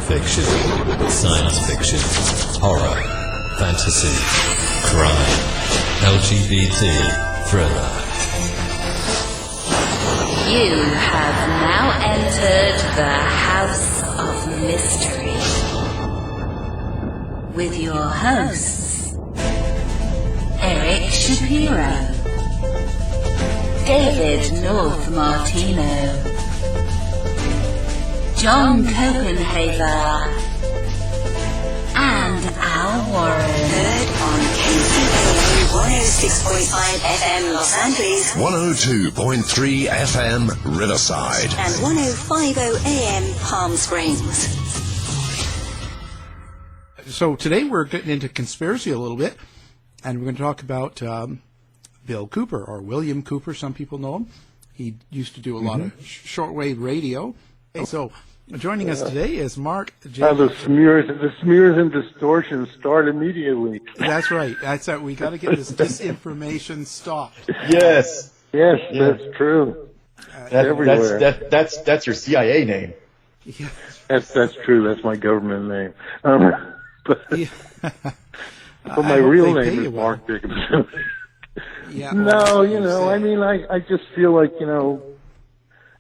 fiction, science fiction, horror, fantasy, crime, LGBT, thriller. You have now entered the House of Mystery with your hosts, Eric Shapiro, David North Martino, John Copenhaver, and Al Warren. Heard on KCAA 106.5 FM Los Angeles, 102.3 FM Riverside, and 105.0 AM Palm Springs. So today we're getting into conspiracy a little bit, and we're going to talk about Bill Cooper, or William Cooper, some people know him. He used to do a lot of shortwave radio. So joining us today is Mark Jacobson. The smears and distortions start immediately. That's right. That's right. We got to get this disinformation stopped. Yes. Yes, that's true. Everywhere. That's your CIA name. Yeah. That's true. That's my government name. But my real name is Mark Jacobson. Yeah. No, I mean, I just feel like,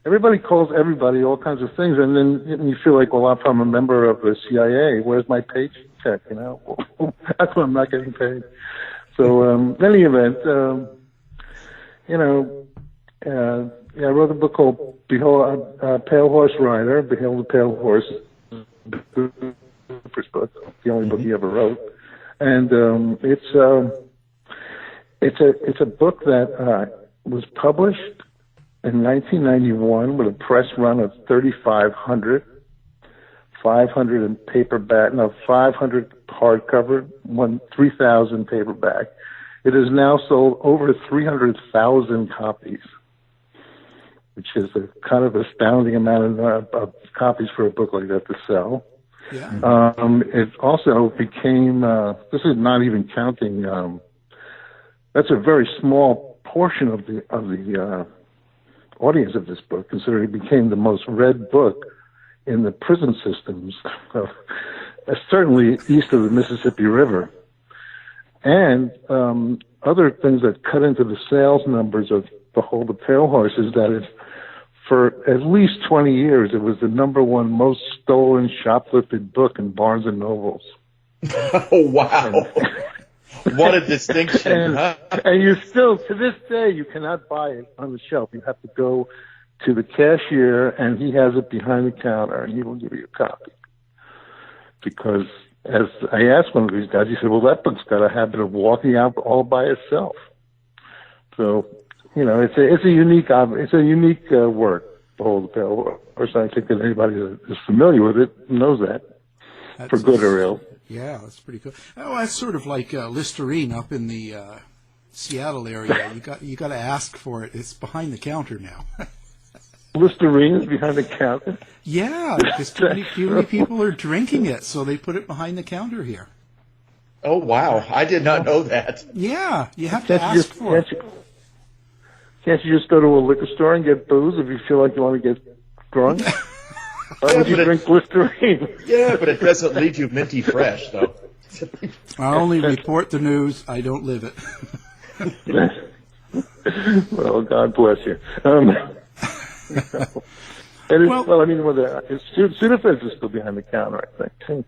everybody calls everybody all kinds of things, and then you feel like, well, if I'm a member of the CIA, where's my paycheck, That's why I'm not getting paid. So, in any event, I wrote a book called Behold, Pale Horse Rider, Behold the Pale Horse, first book, the only book he ever wrote. And it's a book that was published in 1991 with a press run of 3,500, 500 in paperback, 500 hardcover, 3,000 paperback. It has now sold over 300,000 copies, which is a kind of astounding amount of copies for a book like that to sell. Yeah. It also became, this is not even counting, that's a very small portion of the audience of this book, considering it became the most read book in the prison systems, certainly east of the Mississippi River. And other things that cut into the sales numbers of Behold the Pale Horse is that for at least 20 years, it was the number one most stolen, shoplifted book in Barnes & Nobles. Oh, wow. What a distinction. And you still, to this day, you cannot buy it on the shelf. You have to go to the cashier, and he has it behind the counter, and he will give you a copy. Because as I asked one of these guys, he said, well, that book's got a habit of walking out all by itself. So, it's a unique work, Behold the Pale Horse. I think that anybody that is familiar with it knows that, for good or ill. Yeah, that's pretty cool. Oh, that's sort of like Listerine up in the Seattle area. You got to ask for it. It's behind the counter now. Listerine is behind the counter? Yeah, because too many people are drinking it, so they put it behind the counter here. Oh, wow. I did not know that. Yeah, you have to ask for it. Can't you just go to a liquor store and get booze if you feel like you want to get drunk? Why would you drink Listerine? Yeah, but it doesn't leave you minty fresh, though. I only report the news. I don't live it. Well, God bless you. Sudafeds is still behind the counter, I think.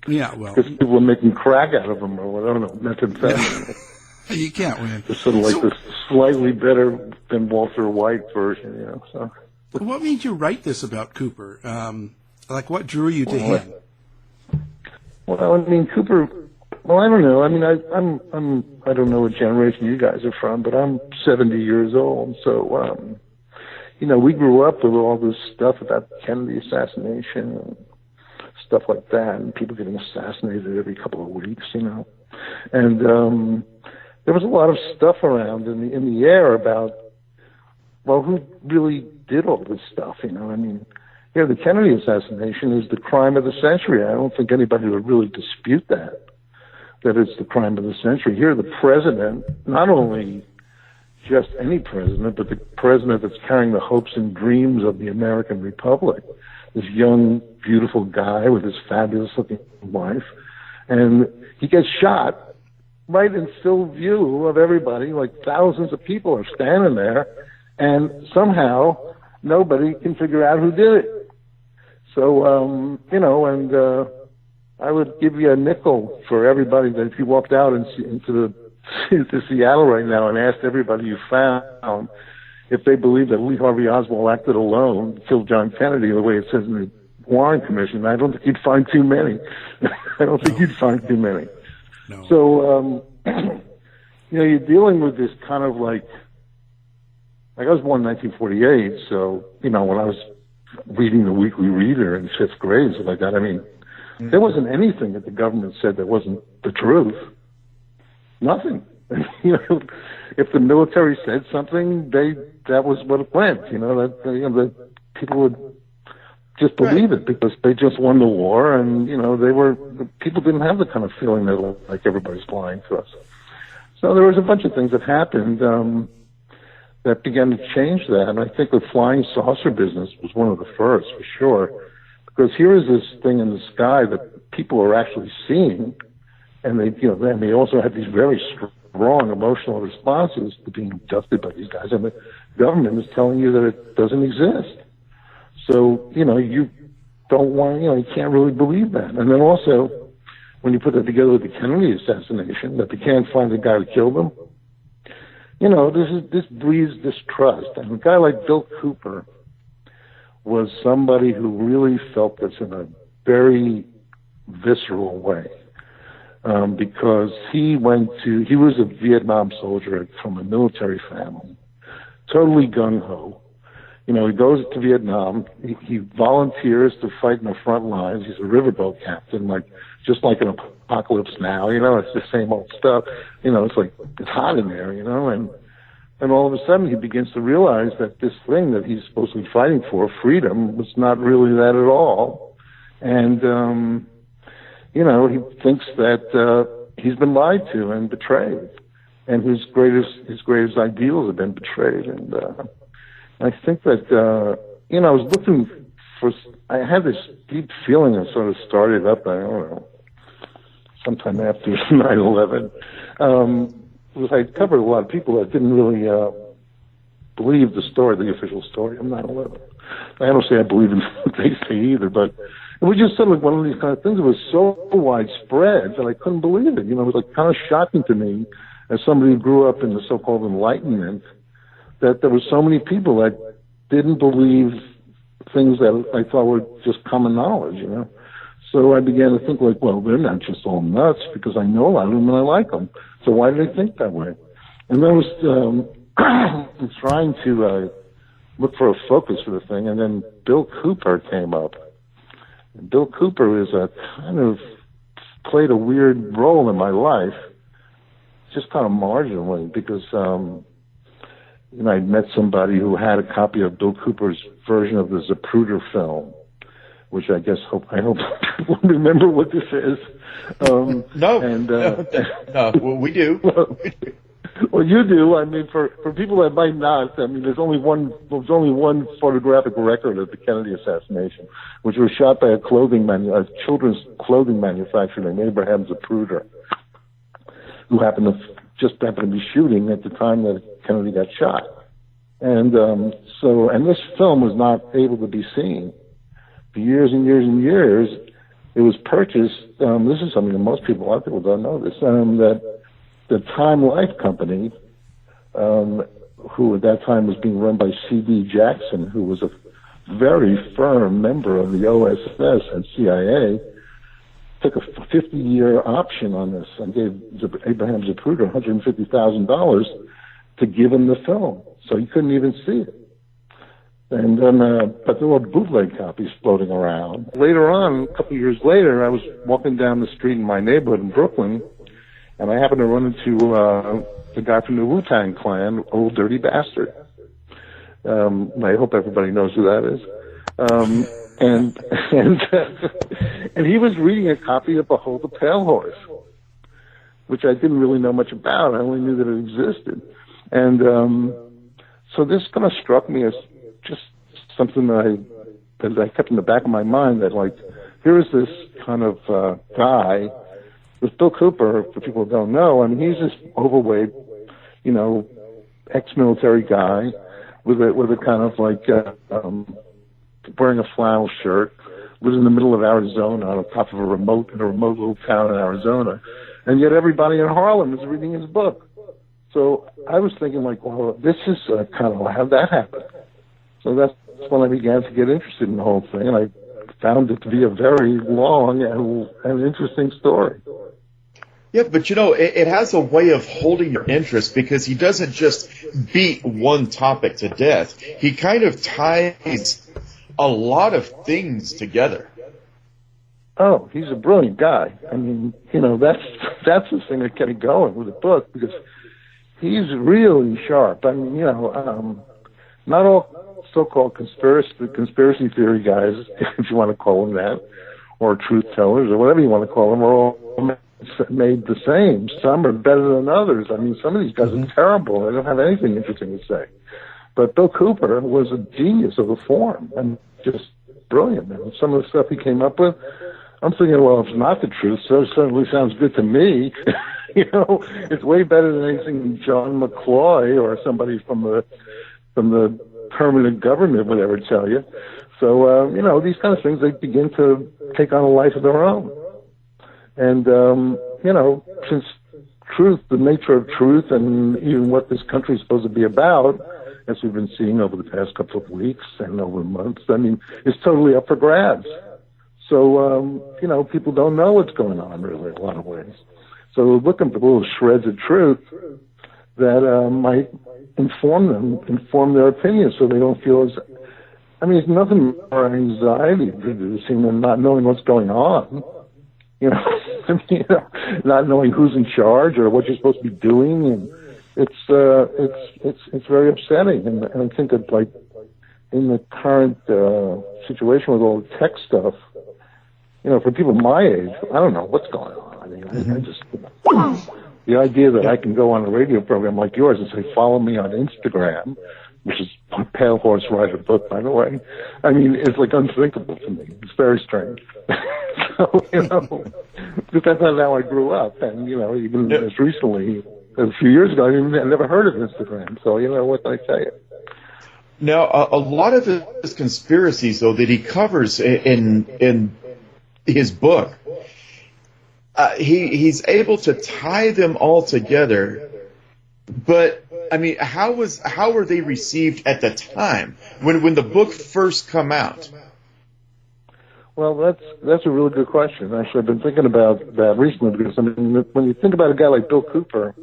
Yeah, well. Because people are making crack out of them, or what, I don't know, methamphetamine. You can't win. It's sort of like this slightly better than Walter White version, so. What made you write this about Cooper? What drew you to him? Well, I mean, Cooper. Well, I don't know. I mean, I don't know what generation you guys are from, but I'm 70 years old. So, we grew up with all this stuff about the Kennedy assassination and stuff like that, and people getting assassinated every couple of weeks, and there was a lot of stuff around in the air about, well, who really did all this stuff, I mean, the Kennedy assassination is the crime of the century. I don't think anybody would really dispute that it's the crime of the century. Here, the president, not only just any president, but the president that's carrying the hopes and dreams of the American Republic, this young, beautiful guy with his fabulous-looking wife, and he gets shot right in still view of everybody. Like thousands of people are standing there, and somehow nobody can figure out who did it. So, I would give you a nickel for everybody that if you walked out into Seattle right now and asked everybody you found if they believe that Lee Harvey Oswald acted alone, killed John Kennedy the way it says in the Warren Commission, I don't think you'd find too many. I don't think you'd find too many. No. So, you're dealing with this kind of like I was born in 1948, so, when I was reading the Weekly Reader in fifth grade, stuff like that, I mean, there wasn't anything that the government said that wasn't the truth. Nothing. If the military said something, that was what it went. That people would just believe it because they just won the war, and people didn't have the kind of feeling that like everybody's lying to us. So there was a bunch of things that happened that began to change that, and I think the flying saucer business was one of the first, for sure, because here is this thing in the sky that people are actually seeing, and they also have these very strong emotional responses to being abducted by these guys, and the government is telling you that it doesn't exist. So, you don't want, you can't really believe that. And then also, when you put that together with the Kennedy assassination, that they can't find the guy who killed him, this breeds distrust. And a guy like Bill Cooper was somebody who really felt this in a very visceral way. Because he was a Vietnam soldier from a military family, totally gung-ho. He goes to Vietnam, he volunteers to fight in the front lines, he's a riverboat captain, just like an Apocalypse Now, it's the same old stuff, it's like, it's hot in there, and all of a sudden he begins to realize that this thing that he's supposed to be fighting for, freedom, was not really that at all, and, he thinks that he's been lied to and betrayed, and his greatest ideals have been betrayed. And I think that I was looking for. I had this deep feeling that sort of started up. I don't know, sometime after 9/11. Because I covered a lot of people that didn't really believe the story, the official story of 9/11. I don't say I believe in what they say either, but it was just sort of one of these kind of things that was so widespread that I couldn't believe it. It was like kind of shocking to me as somebody who grew up in the so-called Enlightenment that there were so many people that didn't believe things that I thought were just common knowledge, So I began to think well, they're not just all nuts because I know a lot of them and I like them. So why do they think that way? And I was trying to look for a focus for the thing, and then Bill Cooper came up. And Bill Cooper is played a weird role in my life, just kind of marginally, because I met somebody who had a copy of Bill Cooper's version of the Zapruder film, which I hope people remember what this is. No, well, we do. Well, you do. I mean, for people that might not, I mean, there's only one photographic record of the Kennedy assassination, which was shot by a children's clothing manufacturer named Abraham Zapruder, who happened to be shooting at the time that Kennedy got shot. And this film was not able to be seen for years and years and years. It was purchased. This is something that a lot of people don't know this. That the Time Life Company, who at that time was being run by C.D. Jackson, who was a very firm member of the OSS and CIA, took a 50-year option on this and gave Abraham Zapruder $150,000 to give him the film, so he couldn't even see it. And then, but there were bootleg copies floating around. Later on, a couple of years later, I was walking down the street in my neighborhood in Brooklyn, and I happened to run into the guy from the Wu-Tang Clan, Old Dirty Bastard. I hope everybody knows who that is. And he was reading a copy of Behold the Pale Horse, which I didn't really know much about. I only knew that it existed. And so this kind of struck me as just something that that I kept in the back of my mind that, like, here is this kind of guy with Bill Cooper, for people who don't know. I mean, he's this overweight, you know, ex-military guy with a kind of like wearing a flannel shirt, lives in the middle of Arizona on top of in a remote little town in Arizona, and yet everybody in Harlem is reading his book. So I was thinking, like, well, this is kind of how that happened. So that's when I began to get interested in the whole thing, and I found it to be a very long and interesting story. Yeah, but you know, it has a way of holding your interest because he doesn't just beat one topic to death. He kind of ties a lot of things together. Oh, he's a brilliant guy. I mean, you know, that's the thing that kept me going with the book, because he's really sharp. I mean, you know, not all so-called conspiracy theory guys, if you want to call them that, or truth tellers, or whatever you want to call them, are all made the same. Some are better than others. I mean, some of these guys are terrible. They don't have anything interesting to say. But Bill Cooper was a genius of the form, and just brilliant. And some of the stuff he came up with, I'm thinking, well, if it's not the truth, so it certainly sounds good to me. You know, it's way better than anything John McCloy or somebody from the permanent government would ever tell you. So, you know, these kind of things, they begin to take on a life of their own. And, you know, since truth, the nature of truth, and even what this country is supposed to be about, as we've been seeing over the past couple of weeks and over months, I mean, is totally up for grabs. So, you know, people don't know what's going on, really, in a lot of ways. So we're looking for little shreds of truth that might inform their opinions, so they don't feel as, I mean, it's nothing more anxiety producing than not knowing what's going on. You know, I mean, you know, not knowing who's in charge or what you're supposed to be doing, and it's very upsetting. And I think that, like, in the current situation with all the tech stuff, you know, for people my age, I don't know what's going on. I mean, I just, the idea that I can go on a radio program like yours and say, follow me on Instagram, which is a Pale Horse Rider book, by the way, I mean, it's like unthinkable to me. It's very strange. So, you know, because that's not how I grew up. And, you know, even as recently, a few years ago, I never heard of Instagram. So, you know, what can I tell you? Now, a lot of his conspiracies, though, that he covers in his book, he's able to tie them all together. But I mean, how were they received at the time when the book first come out? Well, that's a really good question. Actually, I've been thinking about that recently, because I mean, when you think about a guy like Bill Cooper,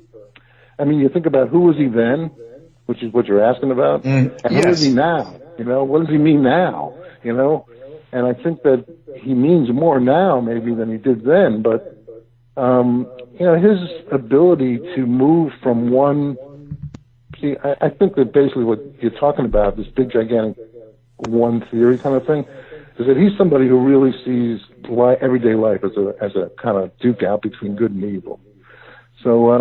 I mean, you think about who was he then, which is what you're asking about, and yes. Who is he now? You know, what does he mean now? You know, and I think that he means more now maybe than he did then. But you know, his ability to move from one. See, I think that basically what you're talking about, this big, gigantic one theory kind of thing, is that he's somebody who really sees everyday life as a kind of duke out between good and evil. So,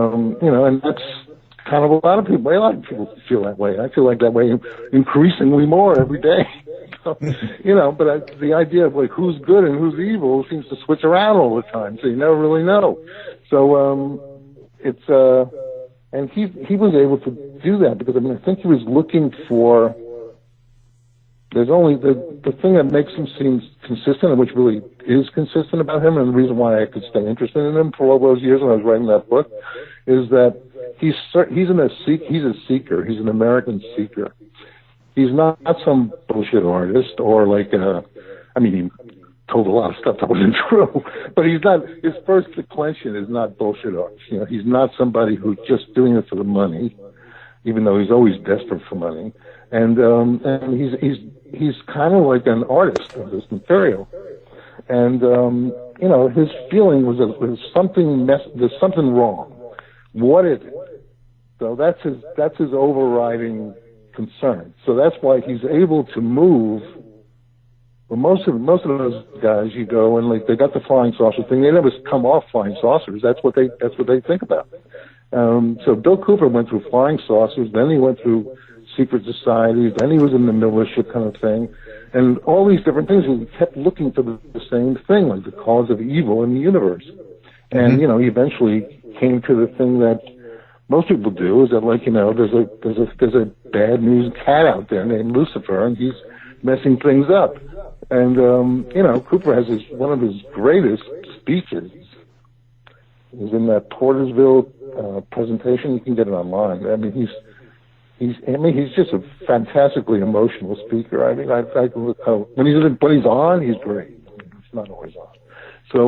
you know, and that's kind of a lot of people feel that way. I feel like that way increasingly more every day. So, you know, but the idea of, like, who's good and who's evil seems to switch around all the time, so you never really know. So, and he was able to do that because, I mean, I think he was looking for, there's only the thing that makes him seem consistent, and which really is consistent about him, and the reason why I could stay interested in him for all those years when I was writing that book, is that he's a seeker. He's an American seeker. He's not some bullshit artist or like I mean, he told a lot of stuff that wasn't true, but he's not. His first declension is not bullshit art. You know, he's not somebody who's just doing it for the money, even though he's always desperate for money. And he's kind of like an artist of this material. And you know, his feeling was that there's something wrong. What is it? So that's his overriding concern. So that's why he's able to move. Well, most of those guys, you go and, like, they got the flying saucer thing. They never come off flying saucers. That's what they think about. So Bill Cooper went through flying saucers. Then he went through secret societies. Then he was in the militia kind of thing. and all these different things. He kept looking for the same thing, like the cause of evil in the universe. And you know, he eventually came to the thing that most people do, is that, like, you know, there's a bad news cat out there named Lucifer, and he's messing things up. And you know, Cooper has one of his greatest speeches. It was in that Portersville presentation. You can get it online. I mean, he's just a fantastically emotional speaker. I mean, when he's on, he's great. I mean, he's not always on. So,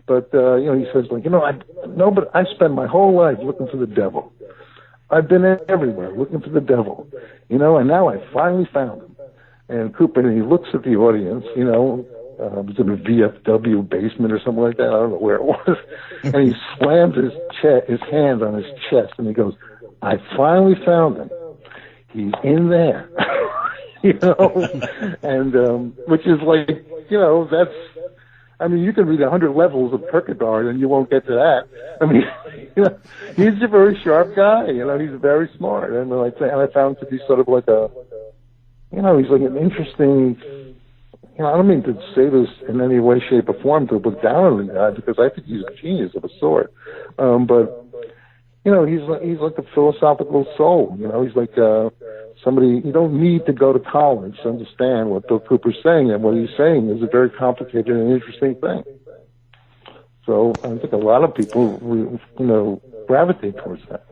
but you know, he says, like, you know, but I spent my whole life looking for the devil. I've been everywhere looking for the devil, you know, and now I finally found him. And Cooper, and he looks at the audience, you know, it was in a VFW basement or something like that. I don't know where it was. And he slams his hand on his chest, and he goes, I finally found him. He's in there. You know? And, which is like, you know, I mean, you can read 100 levels of Kierkegaard and you won't get to that. I mean, you know, he's a very sharp guy. You know, he's very smart. And I found him to be sort of like you know, he's like an interesting, you know, I don't mean to say this in any way, shape, or form to look down on the guy, because I think he's a genius of a sort. But, you know, he's like a philosophical soul. You know, he's like somebody, you don't need to go to college to understand what Bill Cooper's saying, and what he's saying is a very complicated and interesting thing. So I think a lot of people, you know, gravitate towards that.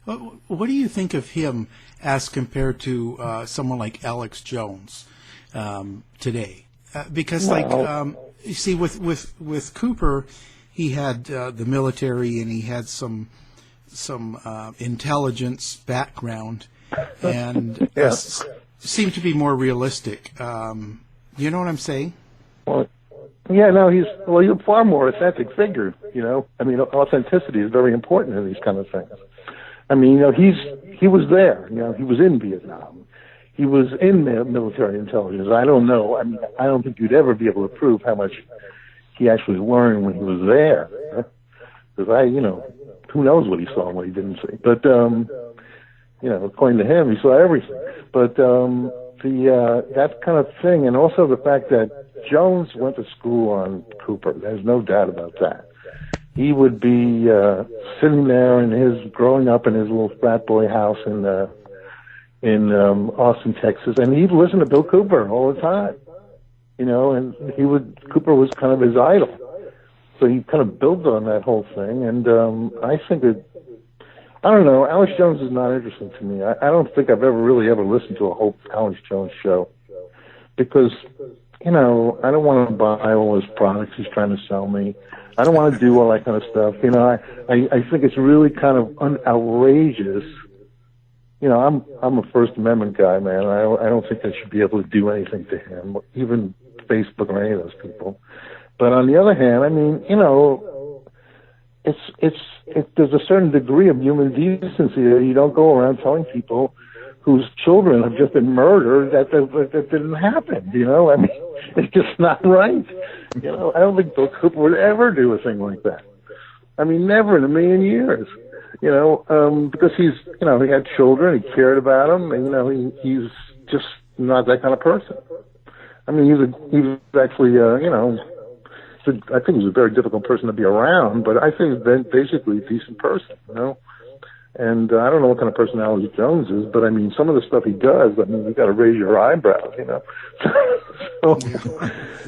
What do you think of him as compared to someone like Alex Jones today? Because, you see, with Cooper, he had the military, and he had some intelligence background, and seemed to be more realistic. You know what I'm saying? Well, yeah, no, he's a far more authentic figure. You know, I mean, authenticity is very important in these kind of things. I mean, you know, he was there. You know, he was in Vietnam. He was in military intelligence. I don't know. I mean, I don't think you'd ever be able to prove how much he actually learned when he was there. Because you know, who knows what he saw and what he didn't see. But, you know, according to him, he saw everything. But that kind of thing, and also the fact that Jones went to school on Cooper, there's no doubt about that. He would be sitting there growing up in his little frat boy house in Austin, Texas, and he'd listen to Bill Cooper all the time. You know, and Cooper was kind of his idol. So he kind of built on that whole thing, and I think I don't know, Alex Jones is not interesting to me. I don't think I've ever listened to a whole Alex Jones show, because, you know, I don't want to buy all his products he's trying to sell me. I don't want to do all that kind of stuff. You know, I think it's really kind of outrageous. You know, I'm a First Amendment guy, man. I don't think I should be able to do anything to him, even Facebook or any of those people. But on the other hand, I mean, you know, there's a certain degree of human decency that you don't go around telling people whose children have just been murdered that didn't happen. You know, I mean, it's just not right. You know, I don't think Bill Cooper would ever do a thing like that. I mean, never in a million years. You know, because he had children, he cared about them, and, you know, he's just not that kind of person. I mean, he was actually, you know, I think he was a very difficult person to be around, but I think he's basically a decent person, you know. And I don't know what kind of personality Jones is, but I mean, some of the stuff he does, I mean, you got to raise your eyebrows, you know. So,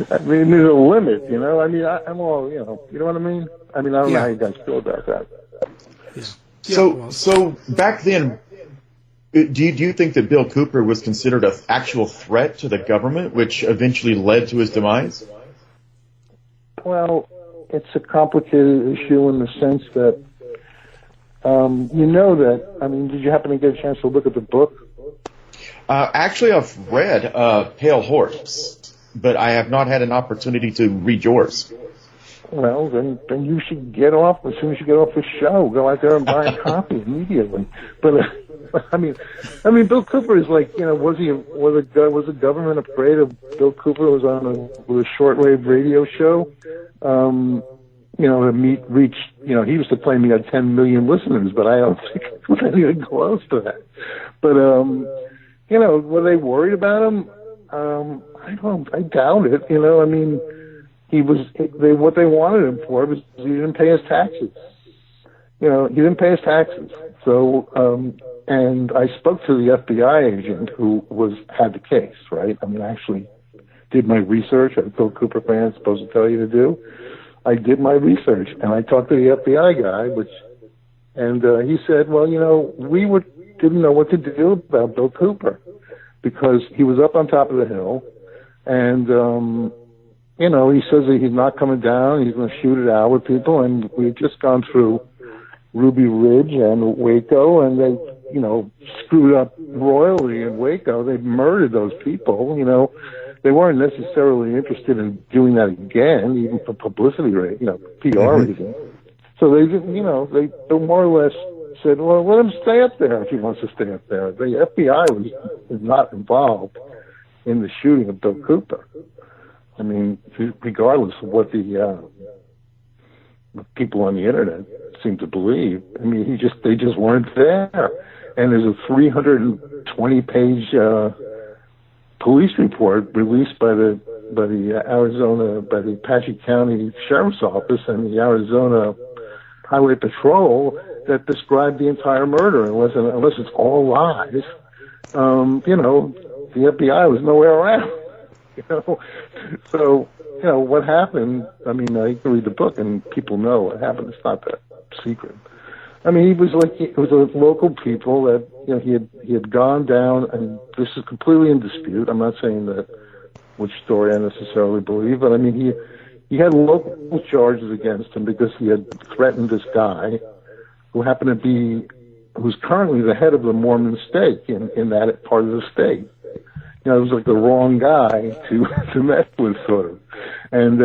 I mean, there's a limit, you know. I mean, I'm all, you know what I mean? I mean, I don't know how you guys feel about that. Yeah. So back then, do you think that Bill Cooper was considered an actual threat to the government, which eventually led to his demise? Well, it's a complicated issue in the sense that, you know that, I mean, did you happen to get a chance to look at the book? Actually, I've read Pale Horse, but I have not had an opportunity to read yours. Well, then you should get off as soon as you get off the show. Go out there and buy a copy immediately. But I mean, Bill Cooper is like, you know, was the government afraid of Bill Cooper? Was on a shortwave radio show, you know, to reach, you know, he used to claim he had 10 million listeners, but I don't think it was anything close to that. But you know, were they worried about him? I doubt it. You know, I mean, what they wanted him for was he didn't pay his taxes. You know, he didn't pay his taxes. So, and I spoke to the FBI agent who had the case, right? I mean, I actually did my research, as Bill Cooper fans supposed to tell you to do. I did my research, and I talked to the FBI guy, and he said, well, you know, we didn't know what to do about Bill Cooper because he was up on top of the hill, and, you know, he says that he's not coming down, he's going to shoot it out with people, and we've just gone through Ruby Ridge and Waco, and they, you know, screwed up royally in Waco. They murdered those people, you know. They weren't necessarily interested in doing that again, even for publicity, you know, PR reasons. So they, you know, they more or less said, well, let him stay up there if he wants to stay up there. The FBI was not involved in the shooting of Bill Cooper. I mean, regardless of what the people on the internet seem to believe. I mean, they just weren't there. And there's a 320-page police report released by the Apache County Sheriff's Office and the Arizona Highway Patrol that described the entire murder, unless it's all lies. You know, the FBI was nowhere around. You know, so you know what happened. I mean, you can read the book and people know what happened. It's not that secret. I mean, it was a local people that, you know, he had gone down, and this is completely in dispute. I'm not saying that which story I necessarily believe, but I mean, he had local charges against him because he had threatened this guy who's currently the head of the Mormon stake in that part of the state. You know, it was like the wrong guy to mess with, sort of. And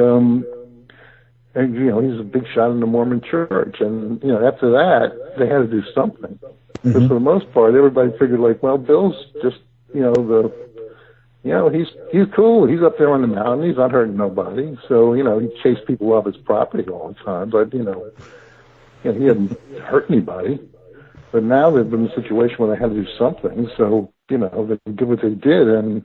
you know, he's a big shot in the Mormon church. And, you know, after that, they had to do something. Because for the most part, everybody figured, like, well, Bill's just, you know, he's cool. He's up there on the mountain. He's not hurting nobody. So, you know, he chased people off his property all the time. But, you know, he hadn't hurt anybody. But now they've been in a situation where they had to do something. So, you know, they did what they did. And,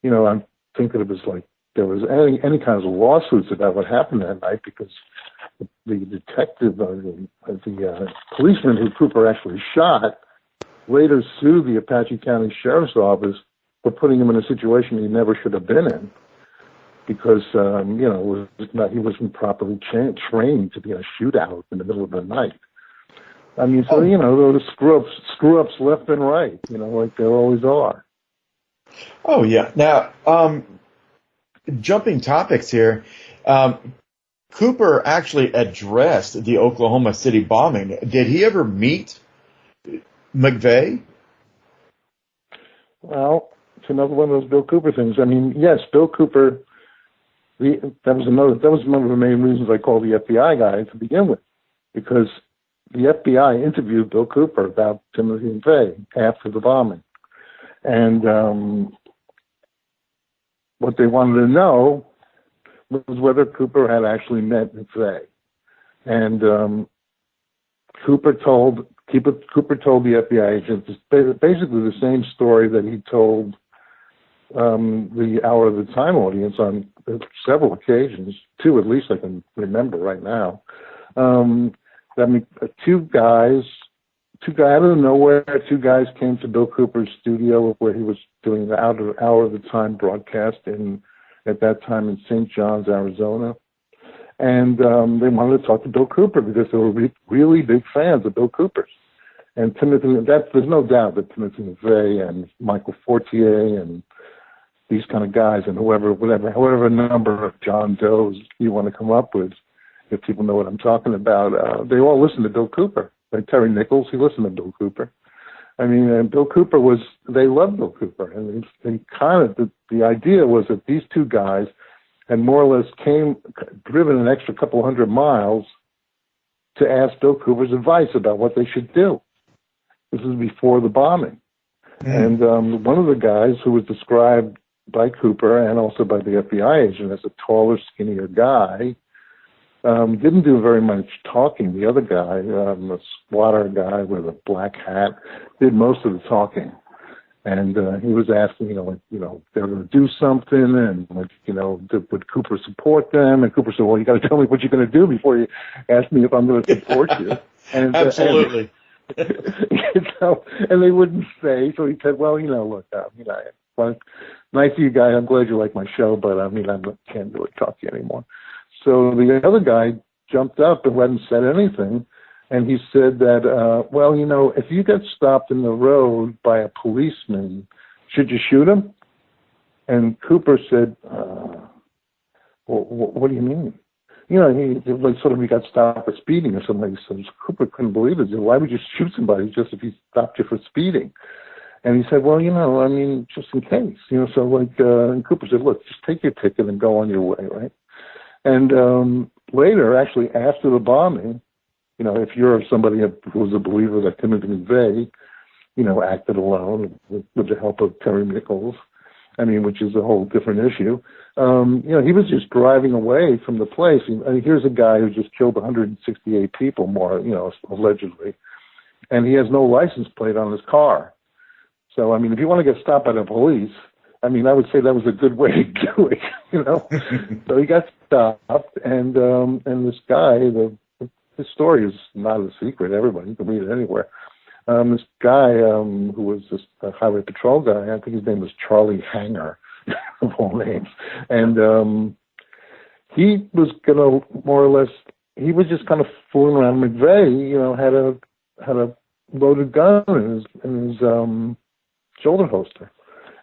you know, I think that it was like, there was any kinds of lawsuits about what happened that night because the detective, the policeman who Cooper actually shot, later sued the Apache County Sheriff's Office for putting him in a situation he never should have been in because, you know, he wasn't properly trained to be in a shootout in the middle of the night. I mean, so, you know, those screw-ups left and right, you know, like there always are. Oh, yeah. Now, jumping topics here, Cooper actually addressed the Oklahoma City bombing. Did he ever meet McVeigh? Well, it's another one of those Bill Cooper things. I mean, yes, Bill Cooper. That was one of the main reasons I called the FBI guy to begin with, because the FBI interviewed Bill Cooper about Timothy McVeigh after the bombing, and what they wanted to know was whether Cooper had actually met McVeigh. And Cooper told the FBI agent basically the same story that he told the Hour of the Time audience on several occasions, two at least I can remember right now. Two guys out of nowhere, two guys came to Bill Cooper's studio where he was doing the Hour of the Time broadcast at that time in St. John's, Arizona. And they wanted to talk to Bill Cooper because they were really big fans of Bill Cooper's. And there's no doubt that Timothy McVeigh and Michael Fortier and these kind of guys and however number of John Does you want to come up with, if people know what I'm talking about, they all listen to Bill Cooper. Like Terry Nichols, he listened to Bill Cooper. I mean, Bill Cooper they loved Bill Cooper. And they kind of, the idea was that these two guys had more or less driven an extra couple hundred miles to ask Bill Cooper's advice about what they should do. This is before the bombing. And one of the guys who was described by Cooper and also by the FBI agent as a taller, skinnier guy, didn't do very much talking. The other guy, the squatter guy with a black hat, did most of the talking. And he was asking, they're going to do something, and would Cooper support them? And Cooper said, "Well, you got to tell me what you're going to do before you ask me if I'm going to support you." And, Absolutely. And they wouldn't say. So he said, "Well, look, nice of you guys. I'm glad you like my show, but I can't really talk to you anymore." So the other guy jumped up and hadn't said anything. And he said that, if you get stopped in the road by a policeman, should you shoot him? And Cooper said, what do you mean? He got stopped for speeding or something. So Cooper couldn't believe it. He said, why would you shoot somebody just if he stopped you for speeding? And he said, well, just in case. And Cooper said, look, just take your ticket and go on your way, right? And later, actually, after the bombing, if you're somebody who was a believer that Timothy McVeigh, acted alone with the help of Terry Nichols, which is a whole different issue. He was just driving away from the place. And here's a guy who just killed 168 people, more, allegedly. And he has no license plate on his car. So, if you want to get stopped by the police, I would say that was a good way to do it, So he got stopped, and this guy, his story is not a secret. Everybody, you can read it anywhere. This guy who was just a highway patrol guy, I think his name was Charlie Hanger, of all names. And he was going to, more or less, he was just kind of fooling around. McVeigh, had a loaded gun in his shoulder holster.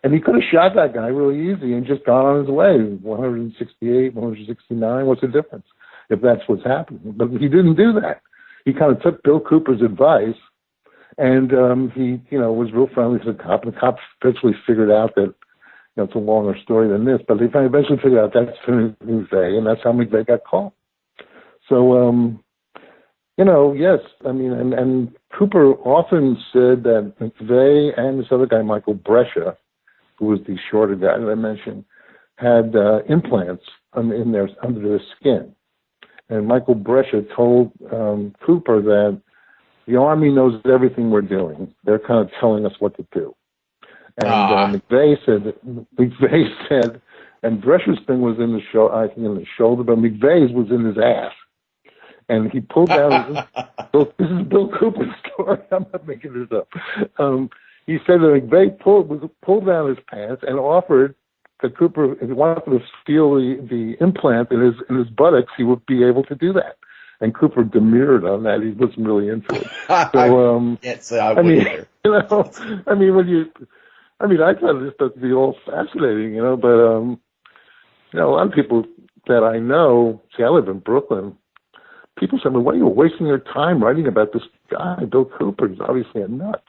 And he could have shot that guy really easy and just gone on his way. 168, 169, what's the difference? If that's what's happening. But he didn't do that. He kind of took Bill Cooper's advice, and he, was real friendly to the cop. And the cop eventually figured out that, it's a longer story than this, but they eventually figured out that's McVeigh, and that's how McVeigh got caught. So, yes, and Cooper often said that McVeigh and this other guy, Michael Brescia, who was the shorter guy that I mentioned, had implants under their skin. And Michael Brescia told Cooper that the Army knows everything we're doing. They're kind of telling us what to do. And McVeigh said, and Brescia's thing was in the shoulder, but McVeigh's was in his ass. And he pulled down, this is Bill Cooper's story, I'm not making this up. He said that McVeigh pulled down his pants and offered that Cooper, if he wanted to feel the implant in his buttocks, he would be able to do that. And Cooper demurred on that. He wasn't really into it. So, can't say I would either. I thought this stuff to be all fascinating, but, a lot of people that I know, I live in Brooklyn, people say, why are you wasting your time writing about this guy, Bill Cooper? He's obviously a nut.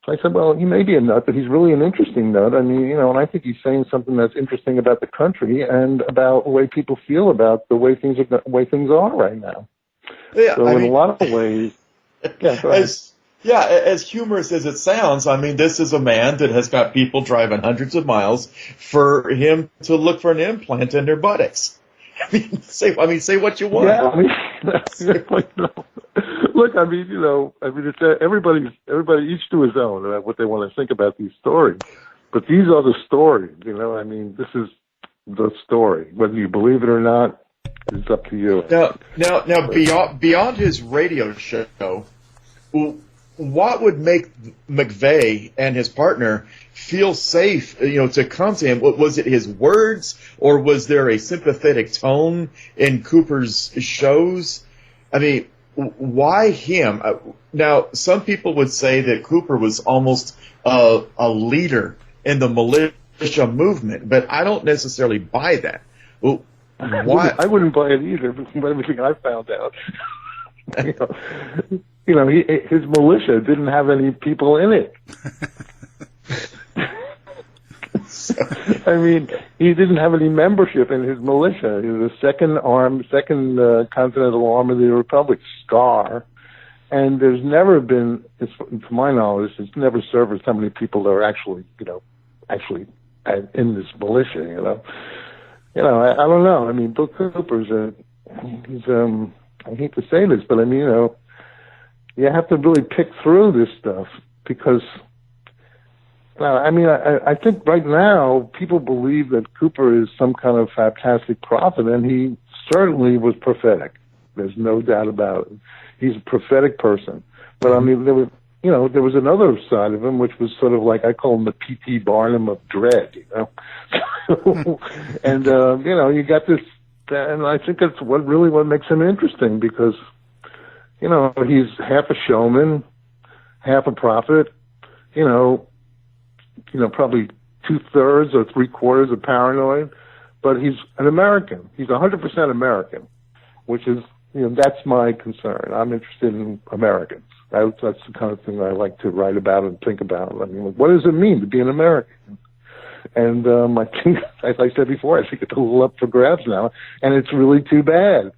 I said, well, he may be a nut, but he's really an interesting nut. And I think he's saying something that's interesting about the country and about the way people feel about the way things are right now. Yeah, so in a lot of ways, as humorous as it sounds, this is a man that has got people driving hundreds of miles for him to look for an implant in their buttocks. Say what you want. Yeah, look, it's everybody each to his own about what they want to think about these stories. But these are the stories, this is the story. Whether you believe it or not, it's up to you. Now, beyond his radio show, what would make McVeigh and his partner feel safe, to come to him? Was it his words, or was there a sympathetic tone in Cooper's shows? Why him? Now, some people would say that Cooper was almost a leader in the militia movement, but I don't necessarily buy that. Why? I wouldn't buy it either, from everything I found out. His militia didn't have any people in it. He didn't have any membership in his militia. He was the second Continental Arm of the Republic, SCAR. And there's never been, to my knowledge, it's never serviced how many people are actually in this militia, I don't know. Bill Cooper's he's I hate to say this, but you have to really pick through this stuff because I mean, I think right now people believe that Cooper is some kind of fantastic prophet, and he certainly was prophetic. There's no doubt about it. He's a prophetic person. But I mean, there was another side of him, which was sort of like, I call him the P.T. Barnum of dread, you know. And, you got this, and I think that's what makes him interesting, because, he's half a showman, half a prophet, probably 2/3 or 3/4 are paranoid, but he's an American. He's 100% American, which is, that's my concern. I'm interested in Americans. That's the kind of thing I like to write about and think about. I mean, what does it mean to be an American? And I think, as I said before, I think it's a little up for grabs now, and it's really too bad,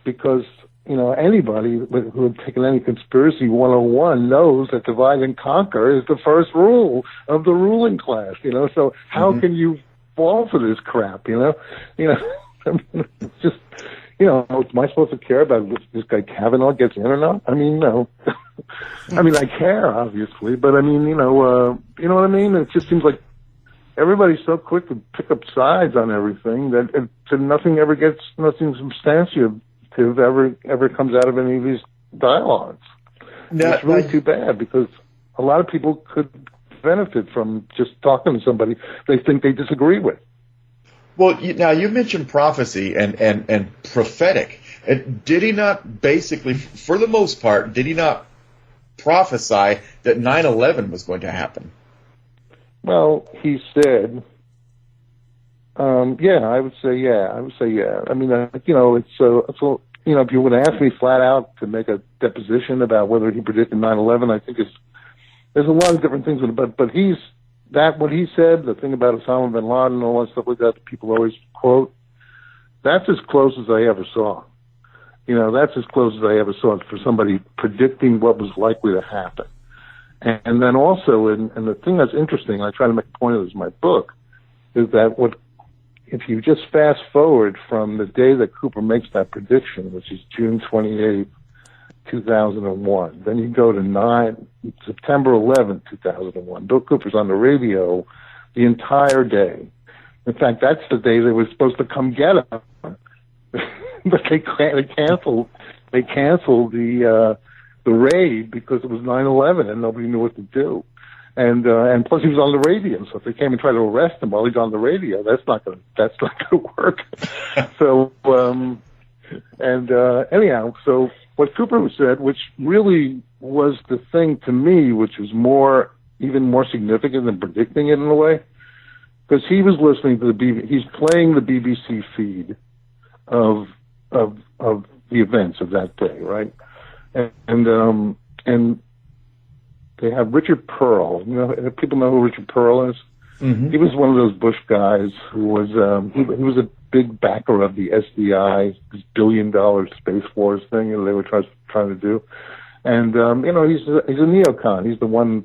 because anybody who had taken any conspiracy 101 knows that divide and conquer is the first rule of the ruling class. So how can you fall for this crap? It's just. Am I supposed to care about if this guy Kavanaugh gets in or not? I mean, no. I mean, I care, obviously, but I mean, you know what I mean? It just seems like everybody's so quick to pick up sides on everything that nothing substantive ever comes out of any of these dialogues. It's really too bad, because a lot of people could benefit from just talking to somebody they think they disagree with. Well, now you mentioned prophecy and prophetic. Did he not basically, for the most part, did he not prophesy that 9/11 was going to happen? Well, he said, I would say yeah. I mean, if you would ask me flat out to make a deposition about whether he predicted 9/11, I think there's a lot of different things, but what he said, the thing about Osama bin Laden and all that stuff like that people always quote, that's as close as I ever saw. That's as close as I ever saw for somebody predicting what was likely to happen. And then also, and the thing that's interesting, I try to make a point of this in my book, is that if you just fast forward from the day that Cooper makes that prediction, which is June 28th, 2001. Then you go to September 11th, 2001. Bill Cooper's on the radio the entire day. In fact, that's the day they were supposed to come get him, but they canceled the raid because it was 9/11 and nobody knew what to do. And plus he was on the radio, so if they came and tried to arrest him while he's on the radio, that's not gonna work. So anyhow, so what Cooper said, which really was the thing to me, which was even more significant than predicting it in a way, because he was listening to he's playing the BBC feed of the events of that day, right? And they have Richard Pearl. People know who Richard Pearl is. Mm-hmm. He was one of those Bush guys who was he was a big backer of the SDI, this $1 billion Space Force thing that they were trying to do. And he's a neocon. He's the one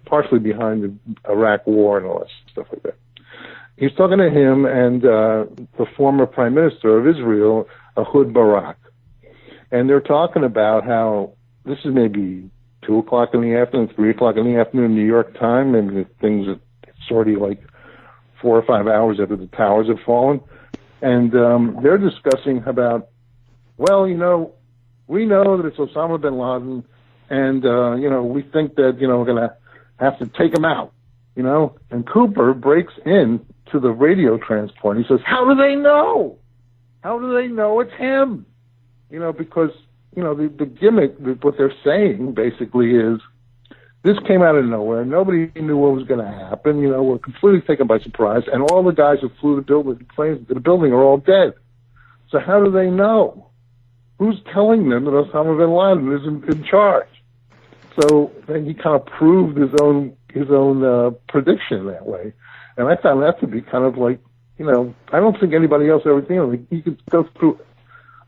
partially behind the Iraq War and all that stuff like that. He's talking to him and the former Prime Minister of Israel, Ehud Barak, and they're talking about how this is maybe 2:00 in the afternoon, 3:00 in the afternoon, New York time, and the things it's already like 4 or 5 hours after the towers have fallen. And they're discussing about, we know that it's Osama bin Laden, and, we think that, we're going to have to take him out, And Cooper breaks in to the radio transport, and he says, how do they know? How do they know it's him? Because, the gimmick, what they're saying basically is, this came out of nowhere. Nobody knew what was going to happen. We're completely taken by surprise. And all the guys who flew the planes into the building are all dead. So how do they know? Who's telling them that Osama bin Laden is in charge? So then he kind of proved his own prediction that way. And I found that to be kind of like, I don't think anybody else ever did. You could go through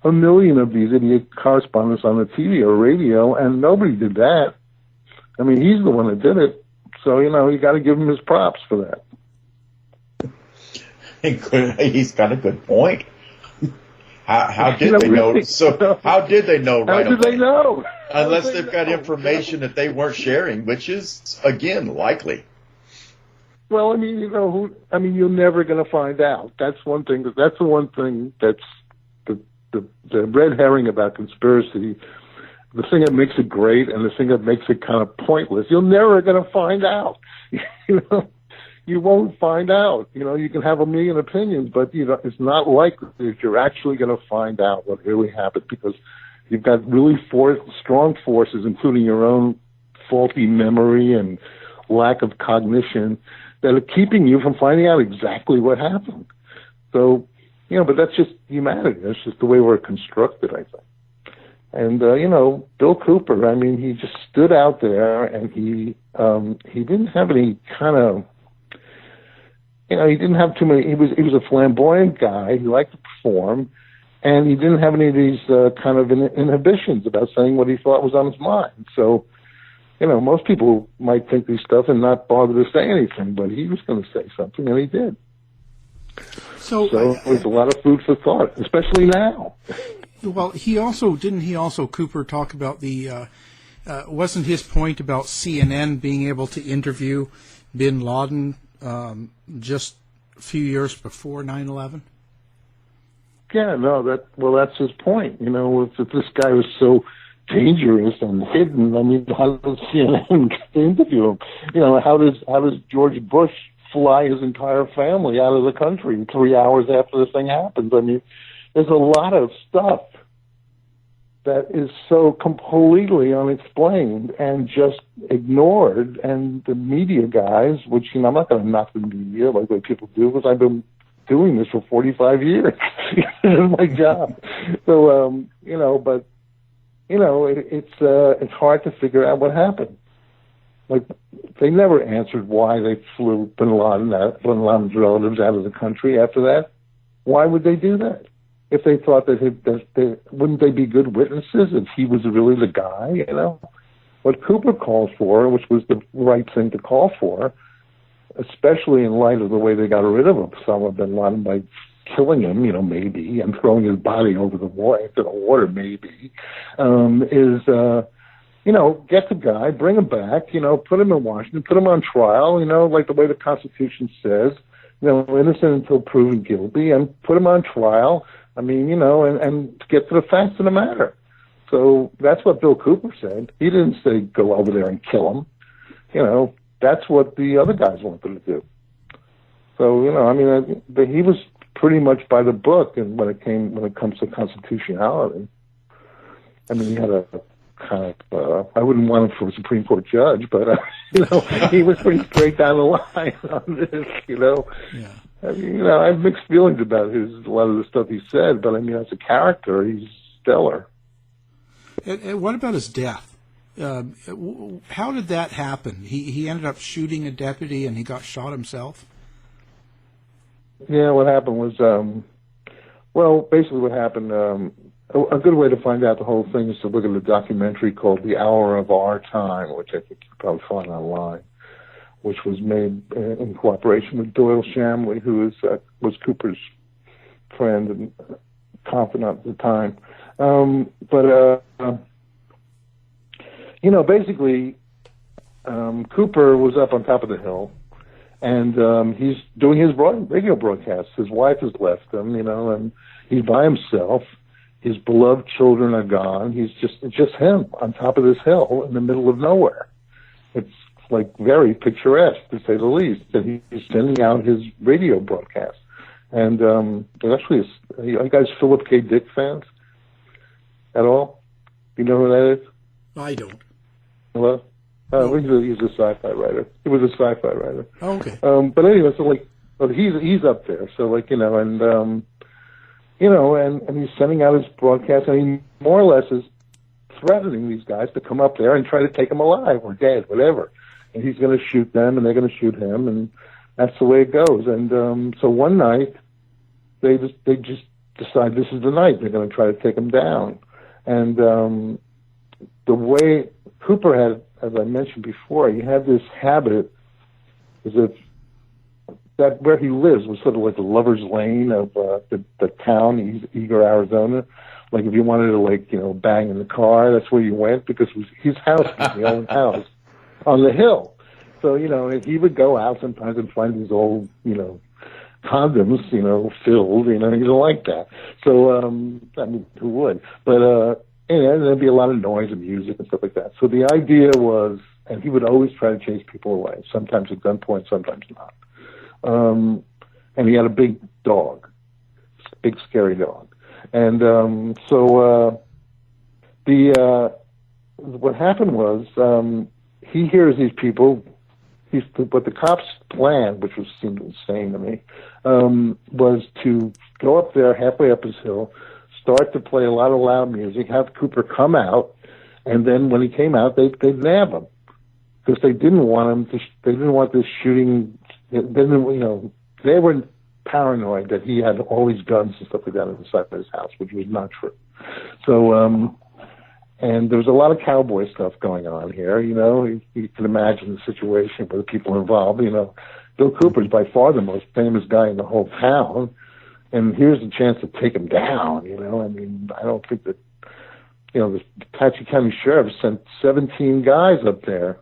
a million of these idiot correspondents on the TV or radio, and nobody did that. I mean, he's the one that did it, so you got to give him his props for that. He's got a good point. How did they know? So how did they know? Right away? They know? Unless they've got information that they weren't sharing, which is again likely. Well, I mean, you're never going to find out. That's one thing. That's the one thing that's the red herring about conspiracy. The thing that makes it great and the thing that makes it kind of pointless. You're never going to find out. You won't find out. You can have a million opinions, but it's not likely that you're actually going to find out what really happened, because you've got really strong forces, including your own faulty memory and lack of cognition, that are keeping you from finding out exactly what happened. So, but that's just humanity. That's just the way we're constructed, I think. And, Bill Cooper, I mean, he just stood out there, and he didn't have any kind of, he didn't have too many, he was a flamboyant guy. He liked to perform, and he didn't have any of these kind of inhibitions about saying what he thought was on his mind. So, most people might think these stuff and not bother to say anything, but he was going to say something, and he did. So there's a lot of food for thought, especially now. Well, didn't he also, Cooper, talk about wasn't his point about CNN being able to interview bin Laden just a few years before 9/11? Yeah, no, that's his point. If this guy was so dangerous and hidden, I mean, how does CNN interview him? How does George Bush fly his entire family out of the country 3 hours after this thing happens? I mean, there's a lot of stuff that is so completely unexplained and just ignored. And the media guys, which, I'm not going to knock the media like what people do, because I've been doing this for 45 years. It's my job. So, it's hard to figure out what happened. Like, they never answered why they flew bin Laden's relatives out of the country after that. Why would they do that? If they thought that wouldn't they be good witnesses if he was really the guy? What Cooper called for, which was the right thing to call for, especially in light of the way they got rid of Osama bin Laden by killing him, maybe, and throwing his body over the water, maybe, is get the guy, bring him back, put him in Washington, put him on trial, like the way the Constitution says, innocent until proven guilty, and put him on trial. I mean, and get to the facts of the matter. So that's what Bill Cooper said. He didn't say go over there and kill him. That's what the other guys wanted to do. So, he was pretty much by the book, and when it comes to constitutionality. I mean, he had a kind of, I wouldn't want him for a Supreme Court judge, but, he was pretty straight down the line on this, Yeah. I mean, I have mixed feelings about a lot of the stuff he said, but I mean, as a character, he's stellar. And what about his death? How did that happen? He ended up shooting a deputy and he got shot himself? Yeah, what happened was, basically what happened, a good way to find out the whole thing is to look at a documentary called The Hour of Our Time, which I think you can probably find online, which was made in cooperation with Doyle Shamley, who was Cooper's friend and confidant at the time. Basically, Cooper was up on top of the hill, and he's doing his radio broadcasts. His wife has left him, and he's by himself. His beloved children are gone. He's just him on top of this hill in the middle of nowhere. It's like very picturesque, to say the least, that he's sending out his radio broadcast. And actually, are you guys Philip K. Dick fans at all? You know who that is? I don't. Hello? He's a sci-fi writer. He was a sci-fi writer. Oh, okay. But anyway, so he's up there. So and he's sending out his broadcast, and he more or less is threatening these guys to come up there and try to take him alive or dead, whatever. And he's going to shoot them, and they're going to shoot him, and that's the way it goes. And so one night, they just decide this is the night they're going to try to take him down. And the way Cooper had, as I mentioned before, he had this habit, is that where he lives was sort of like the lover's lane of the town, Eager, Arizona. Like if you wanted to bang in the car, that's where you went, because it was his house, the only house on the hill. so, he would go out sometimes and find these old, condoms, filled, he didn't like that. So, I mean, who would? But, there'd be a lot of noise and music and stuff like that. So the idea was, and he would always try to chase people away, sometimes at gunpoint, sometimes not. And he had a big dog, big scary dog. And, what happened was, he hears these people. What the cops planned, which seemed insane to me, was to go up there halfway up his hill, start to play a lot of loud music, have Cooper come out, and then when he came out, they'd nab him because they didn't want him to. They didn't want this shooting. They were paranoid that he had all these guns and stuff like that inside his house, which was not true. So. And there was a lot of cowboy stuff going on here, You can imagine the situation with the people involved. Bill Cooper's by far the most famous guy in the whole town, and here's a chance to take him down. I mean, I don't think that, the Apache County Sheriff sent 17 guys up there.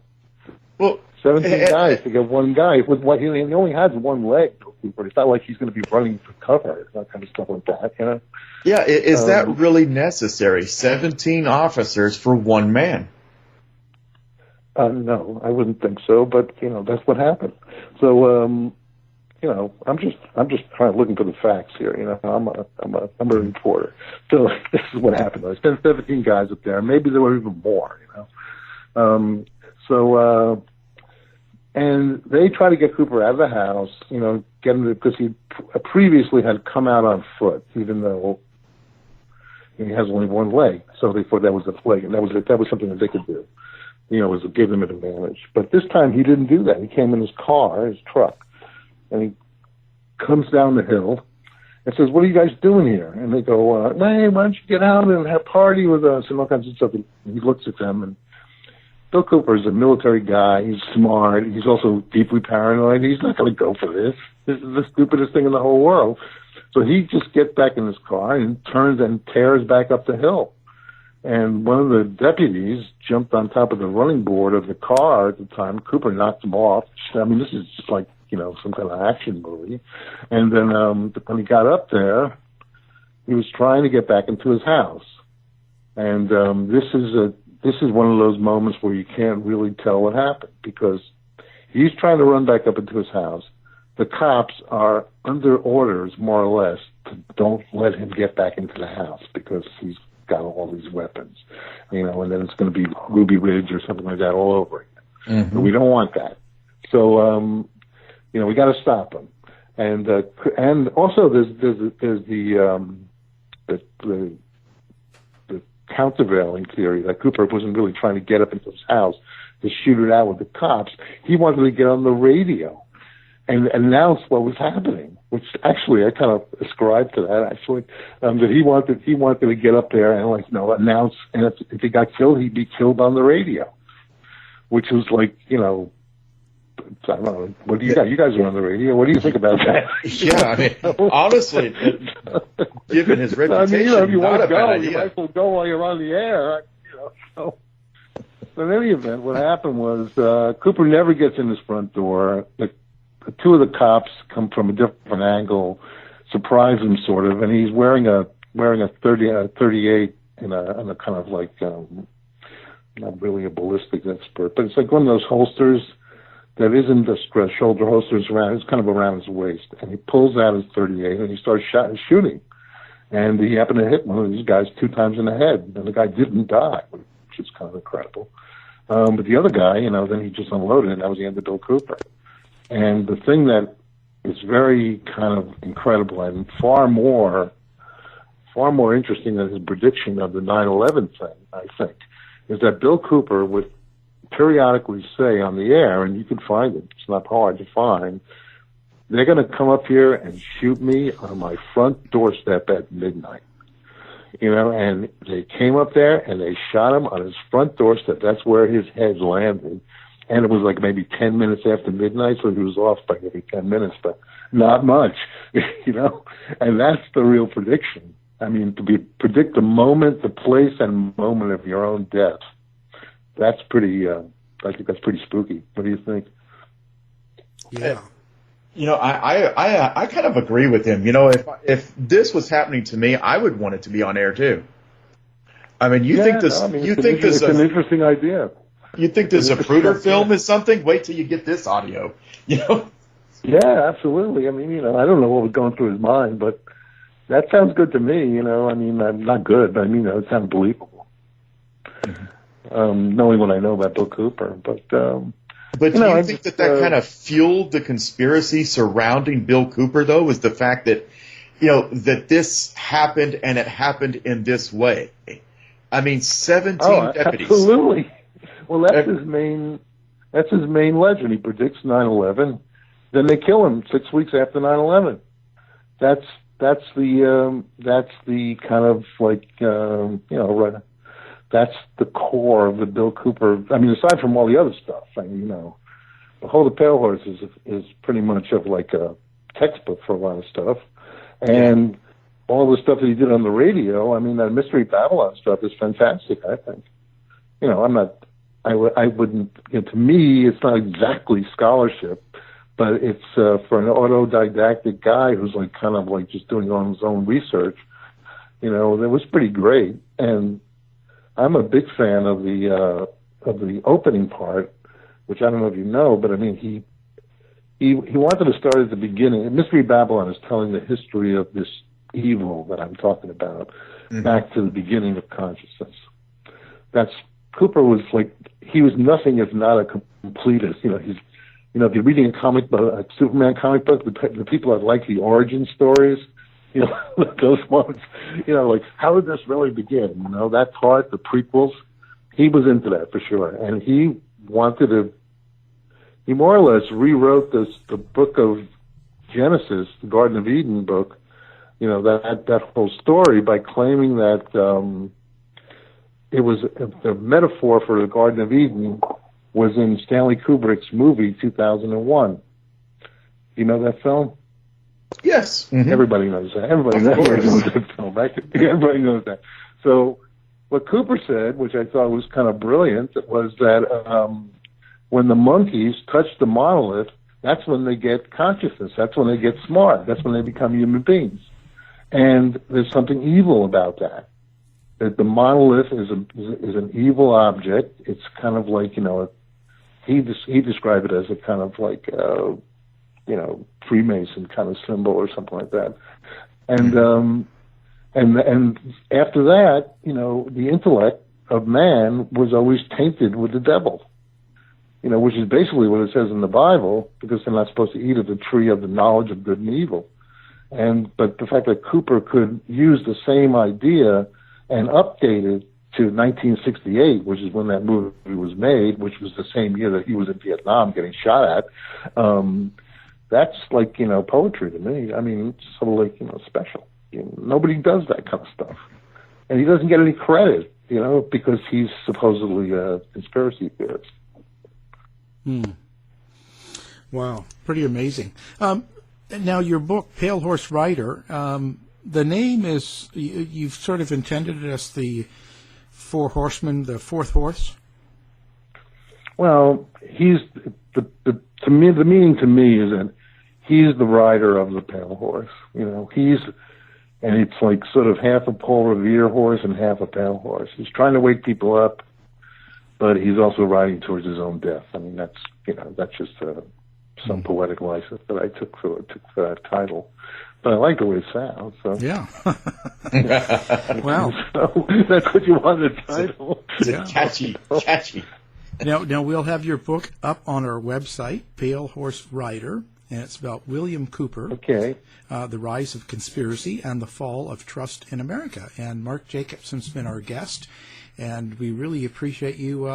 Well, 17 guys to get one guy. With what he only has one leg, Bill Cooper. It's not like he's going to be running for cover. It's not kind of stuff like that, Yeah, is that really necessary? 17 officers for one man? No, I wouldn't think so. But that's what happened. So I'm just trying to looking for the facts here. I'm a reporter. So this is what happened. I spent 17 guys up there. Maybe there were even more. And they try to get Cooper out of the house. Get him because he previously had come out on foot, even though he has only one leg. So they thought that was a leg, and that was something that they could do. Was to give them an advantage. But this time he didn't do that. He came in his car, his truck, and he comes down the hill and says, "What are you guys doing here?" And they go, "Hey, why don't you get out and have a party with us?" and all kinds of stuff. And he looks at them, and Bill Cooper is a military guy. He's smart. He's also deeply paranoid. He's not going to go for this. This is the stupidest thing in the whole world. So he just gets back in his car and turns and tears back up the hill. And one of the deputies jumped on top of the running board of the car at the time. Cooper knocked him off. I mean, this is just like, some kind of action movie. And then when he got up there, he was trying to get back into his house. And this is one of those moments where you can't really tell what happened because he's trying to run back up into his house. The cops are under orders, more or less, to don't let him get back into the house because he's got all these weapons, and then it's going to be Ruby Ridge or something like that all over again. Mm-hmm. But we don't want that. So, we got to stop him. And also there's the countervailing theory that Cooper wasn't really trying to get up into his house to shoot it out with the cops. He wanted to get on the radio and announce what was happening, which actually I kind of ascribed to that actually, that he wanted to get up there and announce, and if he got killed, he'd be killed on the radio, which was like, I don't know. What do you guys? You guys are on the radio. What do you think about that? Yeah, I mean, honestly, given his reputation, if you want to go, you might as well go while you're on the air. So in any event, what happened was Cooper never gets in his front door. The two of the cops come from a different angle, surprise him sort of, and he's wearing a 38 in a kind of like not really a ballistics expert, but it's like one of those holsters that isn't a shoulder holster. It's kind of around his waist, and he pulls out his 38 and he starts shooting, and he happened to hit one of these guys 2 times in the head, and the guy didn't die, which is kind of incredible. But the other guy, then he just unloaded, and that was the end of Bill Cooper. And the thing that is very kind of incredible and far more interesting than his prediction of the 9/11 thing, I think, is that Bill Cooper would periodically say on the air, and you can find it, it's not hard to find, they're going to come up here and shoot me on my front doorstep at midnight. And they came up there and they shot him on his front doorstep. That's where his head landed. And it was like maybe 10 minutes after midnight, so he was off by maybe 10 minutes, but not much, And that's the real prediction. I mean, predict the moment, the place, and moment of your own death. That's pretty, I think that's pretty spooky. What do you think? Yeah. I kind of agree with him. If this was happening to me, I would want it to be on air too. I mean, it's an interesting idea. You think this Zapruder film is something? Wait till you get this audio. Yeah, absolutely. I mean, I don't know what was going through his mind, but that sounds good to me. I mean, not good, but it sounds believable. Knowing what I know about Bill Cooper, but do you think that kind of fueled the conspiracy surrounding Bill Cooper, though, was the fact that that this happened and it happened in this way? I mean, 17 deputies. Absolutely. Well, that's his main legend. He predicts 9/11, then they kill him 6 weeks after 9/11. That's the kind of like right. That's the core of the Bill Cooper. I mean, aside from all the other stuff, the whole The Pale Horse is pretty much of like a textbook for a lot of stuff, and all the stuff that he did on the radio. I mean, that Mystery Babylon stuff is fantastic. I think. I wouldn't. To me, it's not exactly scholarship, but it's for an autodidactic guy who's like kind of like just doing on his own research. It was pretty great, and I'm a big fan of the opening part, which I don't know if you know, but I mean he wanted to start at the beginning. Mystery Babylon is telling the history of this evil that I'm talking about back to the beginning of consciousness. Cooper was like, he was nothing if not a completist. If you're reading a comic book, a Superman comic book, the people that like the origin stories, those ones, like, how did this really begin? That part, the prequels, he was into that for sure. And he more or less rewrote the book of Genesis, the Garden of Eden book, that whole story by claiming that, it was the metaphor for the Garden of Eden was in Stanley Kubrick's movie 2001. You know that film? Yes. Mm-hmm. Everybody knows that. Everybody knows that film, right? Everybody knows that. So what Cooper said, which I thought was kind of brilliant, was that when the monkeys touch the monolith, that's when they get consciousness. That's when they get smart. That's when they become human beings. And there's something evil about that. That the monolith is an evil object. It's kind of like, he described it as a kind of like, Freemason kind of symbol or something like that. And after that, the intellect of man was always tainted with the devil, which is basically what it says in the Bible, because they're not supposed to eat of the tree of the knowledge of good and evil. But the fact that Cooper could use the same idea and update it to 1968, which is when that movie was made, which was the same year that he was in Vietnam getting shot at. That's like, poetry to me. I mean, it's sort of like, special. Nobody does that kind of stuff. And he doesn't get any credit, because he's supposedly a conspiracy theorist. Wow, pretty amazing. Now, your book, Pale Horse Rider, the name is, you've sort of intended it as the Four Horsemen, the fourth horse? Well, he's, the meaning to me is that he's the rider of the pale horse. And it's like sort of half a Paul Revere horse and half a pale horse. He's trying to wake people up, but he's also riding towards his own death. I mean, that's just some poetic license that I took for that title. But I like the way it sounds. So. Yeah. Wow. So that's what you want the title. It's catchy. Now we'll have your book up on our website, Pale Horse Rider, and it's about William Cooper. Okay. The Rise of Conspiracy and the Fall of Trust in America. And Mark Jacobson's been our guest, and we really appreciate you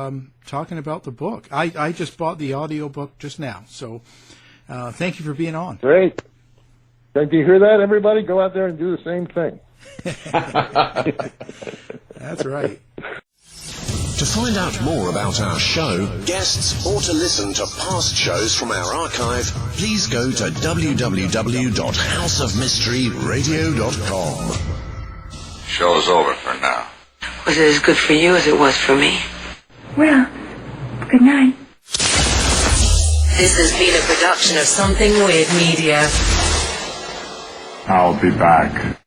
talking about the book. I just bought the audiobook just now, so thank you for being on. Great. Did you hear that, everybody? Go out there and do the same thing. That's right. To find out more about our show, guests, or to listen to past shows from our archive, please go to www.houseofmysteryradio.com. Show's over for now. Was it as good for you as it was for me? Well, good night. This has been a production of Something Weird Media. I'll be back.